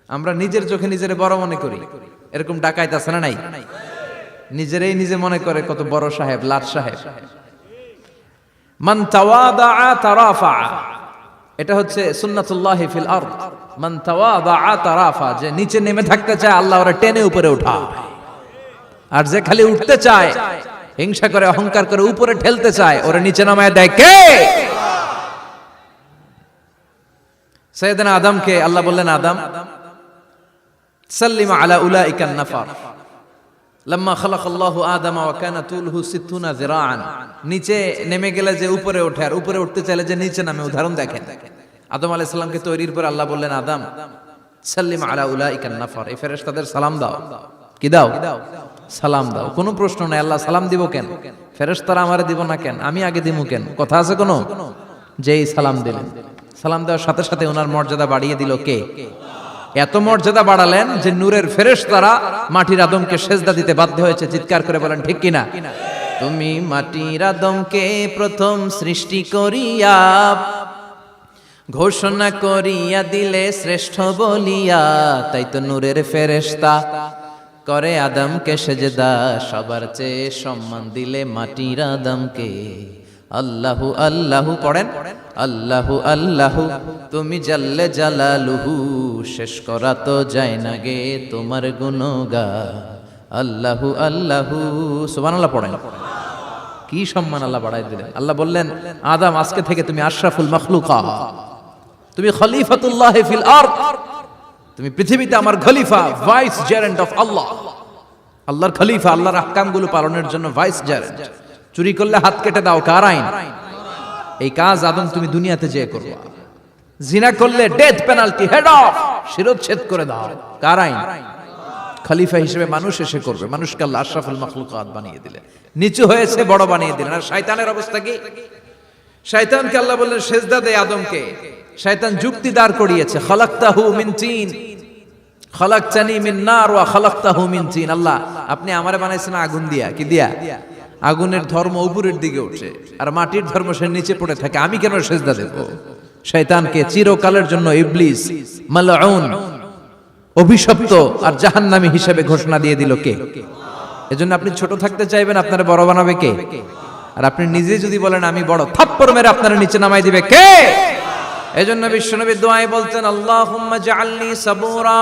আমরা নিজের চোখে নিজের বড় মনে করি, এরকম ডাকাইত আছে না নাই? নিজেরাই নিজে মনে করে কত বড় সাহেব, লাট সাহেব। মান তাওয়াদা তারাফা, এটা হচ্ছে সুন্নাতুল্লাহি ফিল আরদ। মান তাওয়াদা তারাফা, যে নিচে নেমে থাকতে চায় আল্লাহ ওরা টেনে উপরে উঠায়, আর যে খালি উঠতে চায়, হিংসা করে অহংকার করে উপরে ঠেলতে চায়, ওরা নিচে নামায় দেয় কে? সাইয়েদনা আদমকে আল্লাহ বললেন, আদম সাল্লিমা আলা উলাইকান নাফার লাম্মা খালাকাল্লাহু আদামা ওয়া কানা তুলহু 60 যিরাআন। নিচে নেমে গেলে যে উপরে ওঠে, আর উপরে উঠতে চাইলে যে নিচে নামে। উদাহরণ দেখেন, আদম আলাইহিস সালামকে তৈরির পর আল্লাহ বললেন, আদম সাল্লিমা আলা উলাইকান নাফার, এই ফেরেশতাদের সালাম দাও। কি দাও? সালাম দাও। কোনো প্রশ্ন নাই, আল্লাহ সালাম দিব কেন? ফেরেশতারা আমারে দিব না কেন? আমি আগে দিব কেন? কথা আছে কোনো? যেই সালাম দিলেন, সালাম দেওয়ার সাথে সাথে ওনার মর্যাদা বাড়িয়ে দিল কে? এত মর্যাদা বাড়ালেন যে নূরের ফেরেশতারা মাটির আদমকে সেজদা দিতে বাধ্য হয়েছে। চিৎকার করে বলেন ঠিক কিনা? তুমি মাটির আদমকে প্রথম সৃষ্টি করিয়া ঘোষণা করিয়া দিলে শ্রেষ্ঠ বলিয়া, তাই তো নূরের ফেরেশতা করে আদমকে সেজদা। সবার চেয়ে সম্মান দিলে মাটির আদমকে। আল্লাহু আল্লাহু পড়েন, আল্লাহু আল্লাহু তুমি জাল্লে জালালুহু, শেষ করা তো যায় না গে তোমার গুণগান। আল্লাহু আল্লাহু, সুবহানাল্লাহ পড়েন। কি সম্মান আল্লাহ বাড়াই দিলেন। আল্লাহ বললেন, আদম আজকে থেকে তুমি আশরাফুল মাখলুকাত, তুমি খলিফাতুল্লাহ ফিল আরদ, তুমি পৃথিবীতে আমার খলিফা, ভাইস জেরেন্ট অফ আল্লাহ। আল্লাহর খলিফা, আল্লাহর আহকামগুলো পালনের জন্য ভাইস জেরেন্ট। চুরি করলে হাত কেটে দাও, কার আইন? এই কাজ আদম তুমি দুনিয়াতে যেয়ে করবা। জিনা করলে ডেথ পেনাল্টি, হেড অফ, শিরচ্ছেদ করে দাও, কার আইন? খলিফা হিসেবে মানুষ এসে করবে। মানুষকে আল্লাহ আশরাফুল মাখলুকাত বানিয়ে দিলেন, নিচু হয়েছে বড় বানিয়ে দিলেন। আর শয়তানের অবস্থা কি? শয়তানকে আল্লাহ বললেন সেজদা দে আদমকে। শয়তান যুক্তি দাঁড় করিয়েছে, খালাকতাহু মিন তিন খালাকতানি মিন নার ওয়া খালাকতাহু মিন তিন। আল্লাহ আপনি আমারে বানাইছেন আগুন দিয়া। কি দিয়া? আগুনের ধর্ম উপরের দিকে উঠে, আর মাটির ধর্ম সে নিচে পড়ে থাকে, আমি কেন সেজদা দেব? শয়তানকে চিরকালের জন্য ইবলিস মালউন, অভিশপ্ত আর জাহান্নামী হিসেবে ঘোষণা দিয়ে দিল কে? এজন্য আপনি ছোট থাকতে চাইবেন, আপনারা বড় বানাবে কে? আর আপনি নিজে যদি বলেন আমি বড়, থাপ্পড় মেরে আপনারা নিচে নামাই দিবে কে? এজন্য বিশ্বনবী দোয়ায় বলতেন, আল্লাহুম্মা জাআলনি সাবুরা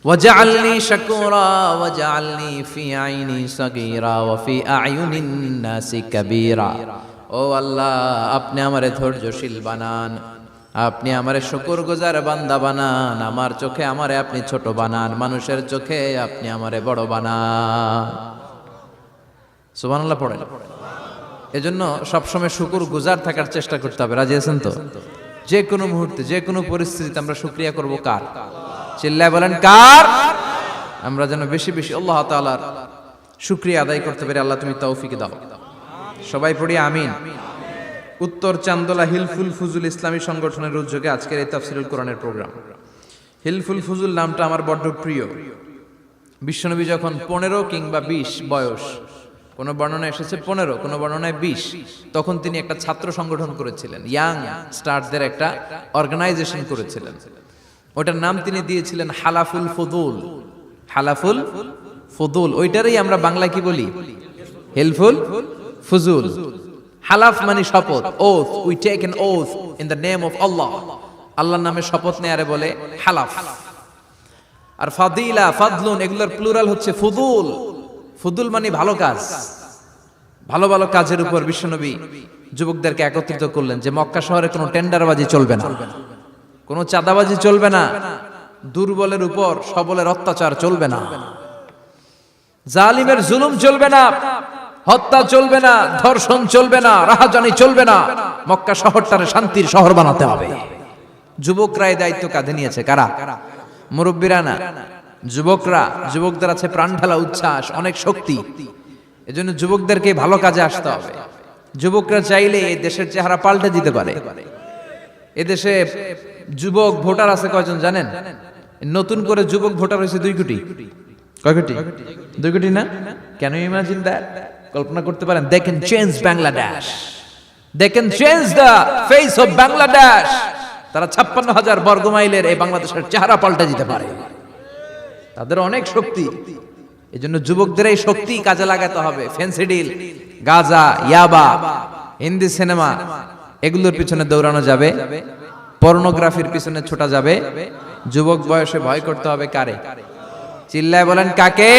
ওয়াজআলনি শাকুরা ওয়াজআলনি ফি আইনি সাগীরা ওয়া ফি আ'য়ুনিন নাসি কাবীরা। ও আল্লাহ, আপনি আমারে ধৈর্যশীল বানান, আপনি আমারে শুকরগুজার বান্দা বানান, আমার চোখে আমারে আপনি ছোট বানান, মানুষের চোখে আপনি আমারে বড় বানান। সুবহানাল্লাহ পড়েন। এজন্য সবসময় শুকরগুজার থাকার চেষ্টা করতে হবে। রাজি আছেন তো? যে কোনো মুহূর্তে, যে কোনো পরিস্থিতিতে আমরা শুকরিয়া করব কার? চিল্লায় বলেন কার? আমরা যেন বেশি বেশি আল্লাহ তাআলার শুকরিয়া আদায় করতে পারি। আল্লাহ তুমি তৌফিক দাও। সবাই পড়ি আমিন। উত্তর চান্দোলা হিলফুল ফুজুল ইসলামী সংগঠনের উদ্যোগে আজকের এই তাফসীরুল কোরআনের প্রোগ্রাম। হিলফুল ফুজুল নামটা আমার বড্ড প্রিয়। বিশ্বনবী যখন 15 কিংবা 20 বয়স, কোন বর্ণনায় এসেছে 15, কোন বর্ণনায় 20, তখন তিনি একটা ছাত্র সংগঠন করেছিলেন, ইয়াং স্টারদের একটা অর্গানাইজেশন করেছিলেন। ওটার নাম তিনি দিয়েছিলেন হালাফুল ফুদুল। হালাফুল ফুদুল, ওইটারই আমরা বাংলায় কি বলি? হিলফুল ফুজুল। হালাফ মানে শপথ, oath, we take an oath in the name of Allah. আল্লাহর নামে শপথ নেয়ারে বলে হালাফ। আর ফাদিলা, ফাদলুন, এগুলোর প্লুরাল হচ্ছে ফুদুল। ফুদুল মানে ভালো কাজ। ভালো ভালো কাজের উপর বিশ্বনবী যুবকদেরকে একত্রিত করলেন যে মক্কা শহরে কোনো টেন্ডারবাজি চলবে না, কোনো চাঁদাবাজি চলবে না, দুর্বলের উপর সবলের অত্যাচার চলবে না, জালিমের জুলুম চলবে না, হত্যা চলবে না, ধর্ষণ চলবে না, রাহাজানি চলবে না। মক্কা শহরটারে শান্তির শহর বানাতে হবে। যুবকরা এই দায়িত্ব কাঁধে নিয়েছে। কারা? মুরব্বীরা না, যুবকরা। যুবকদের আছে প্রাণ ঢালা উচ্ছ্বাস, অনেক শক্তি। এজন্য যুবকদেরকে ভালো কাজে আসতে হবে। যুবকরা চাইলে এই দেশের চেহারা পাল্টে দিতে পারে। এদেশে যুবক ভোটার আছে কয়জন জানেন? নতুন করে যুবক ভোটার হয়েছে 2 কোটি। কয় কোটি? 2 কোটি না? Can you imagine that? কল্পনা করতে পারেন? They can change Bangladesh, they can change the face of Bangladesh. তারা 56,000 বর্গ মাইলের এই বাংলাদেশের চেহারা পাল্টে দিতে পারে। তাদের অনেক শক্তি। এই জন্য যুবকদের এই শক্তি কাজে লাগাতে হবে। ফেন্সিডিল, গাঁজা, ইয়াবা, হিন্দি সিনেমা এগুলোর পিছনে দৌড়ানো যাবে, পর্নোগ্রাফির পিছনে ছোটা যাবে। যুবক বয়সে ভয় করতে হবে কারে? চিল্লায় বলেন কাকে?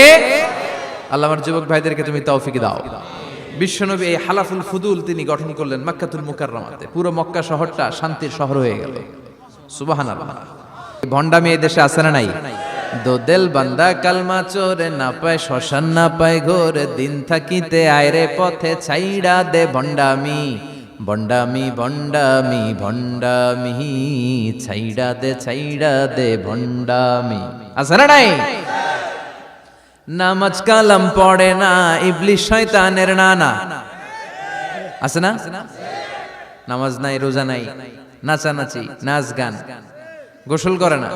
আল্লাহ আমার যুবক ভাইদেরকে তুমি তৌফিক দাও। বিশ্বনবী এই হালাফুল ফুদুল তিনি গঠন করলেন মক্কাতুল মুকাররমাতে। পুরো মক্কা শহরটা শান্তির শহর হয়ে গেল। সুবহানাল্লাহ। ভণ্ডামি এই দেশে আছে না নাই? দো দিল বান্দা কালমা চোরে, না পায় শ্মশান না পায় ঘোর, দিন থাকিতে আয়রে পথে ছাইড়া দে ভণ্ডামি। ভণ্ডামি ভণ্ডামি ভণ্ডামি, ছাইড়া দে ভণ্ডামি। আছে না নাই? নামাজ কালাম পড়ে না, ইবলিশ শয়তানের নানা। আছে না? নামাজ নাই, রোজা নাই, নাচানাচি, নাচ গান, গোসল করে না,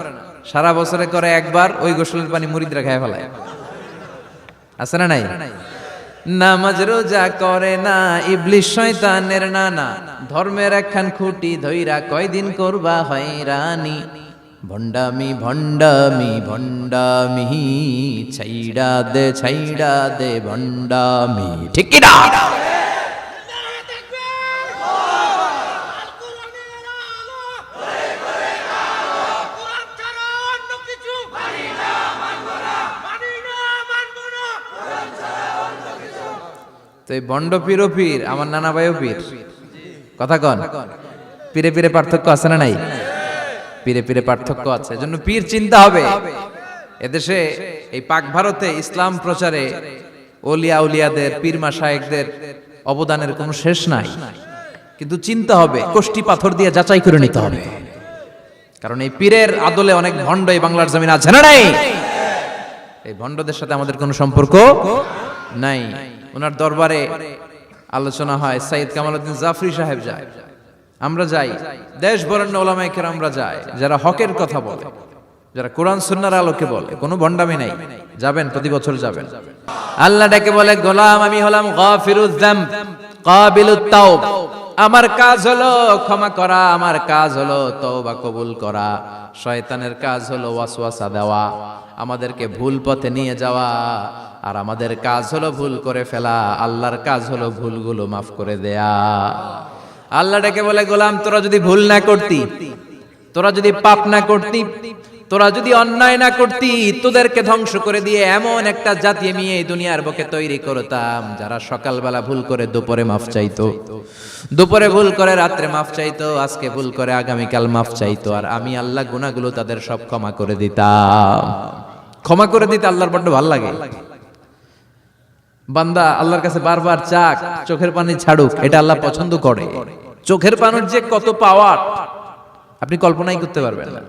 সারা বছরে করে একবার, ওই গোসলের পানি মুরিদরা খেয়ে ফেলায়। আছে না নাই? নামাজ রোজা করে না, ইবলিশ শয়তানের নানা, ধর্মের একখান খুঁটি ধইরা কয়দিন করবা হয়রানি। ভণ্ডামি ভণ্ডামি ভণ্ডামি, ছাইড়া দে ভণ্ডামি। ঠিক কি না? তো এই ভণ্ড পীরও পীর, আমার নানা ভাইও পীর। কথা কন, পীরে পীরে পার্থক্য আছে না নাই? পীরে পীরে পার্থক্য আছে। এজন্য পীর চিন্তা হবে। এদেশে এই পাক ভারতে ইসলাম প্রচারে ওলিয়া উলিয়াদের, পীর মাশায়েখদের অবদানের কোনো শেষ নাই। কিন্তু চিন্তা হবে, কষ্টি পাথর দিয়ে যাচাই করে নিতে হবে। কারণ এই পীরের আদলে অনেক ভণ্ড এই বাংলার জমিন আছে না নাই? এই ভণ্ডদের সাথে আমাদের কোনো সম্পর্ক নাই। ওনার দরবারে আলোচনা হয়, সাইয়্যিদ কামালউদ্দিন জাফরি সাহেব যায়, আমরা যাই, দেশ বরেণ্য ওলামায়ে কেরামরা যায়, যারা হকের কথা বলে, যারা কোরআন সুন্নাহর আলোকে বলে, কোনো ভণ্ডামি নাই। যাবেন, প্রতি বছর যাবেন। আল্লাহ ডেকে বলে, গোলাম আমি হলাম গাফিরুয যামব কাবিলুত তাওব। আমার কাজ হলো ক্ষমা করা, আমার কাজ হলো তওবা কবুল করা। শয়তানের কাজ হলো ওয়াসওয়াসা দেওয়া, আমাদেরকে ভুল পথে নিয়ে যাওয়া। আর আমাদের কাজ হলো ভুল করে ফেলা, আল্লাহর কাজ হলো ভুলগুলো মাফ করে দেয়া। আল্লাহ ডেকে বলে, গোলাম তোরা যদি ভুল না করতি, তোরা যদি পাপ না করতি, তোরা যদি অন্যায় না করতি, তোদেরকে ধ্বংস করে দিয়ে এমন একটা জাতি আমি এই দুনিয়ার বুকে তৈরি করতাম, যারা সকালবেলা ভুল করে দুপুরে মাফ চাইতো, দুপুরে ভুল করে রাত্রে মাফ চাইতো, আজকে ভুল করে আগামীকাল মাফ চাইতো। আর আমি আল্লাহ গুনাহগুলো তাদের সব ক্ষমা করে দিতাম। ক্ষমা করে দিতে আল্লাহর বড্ড ভালো লাগে। বান্দা আল্লাহর কাছে বারবার চাক, চোখের পানি ছাড়ুক, এটা আল্লাহ পছন্দ করে। চোখের পানির যে কত পাওয়ার আপনি কল্পনাই করতে পারবেন না।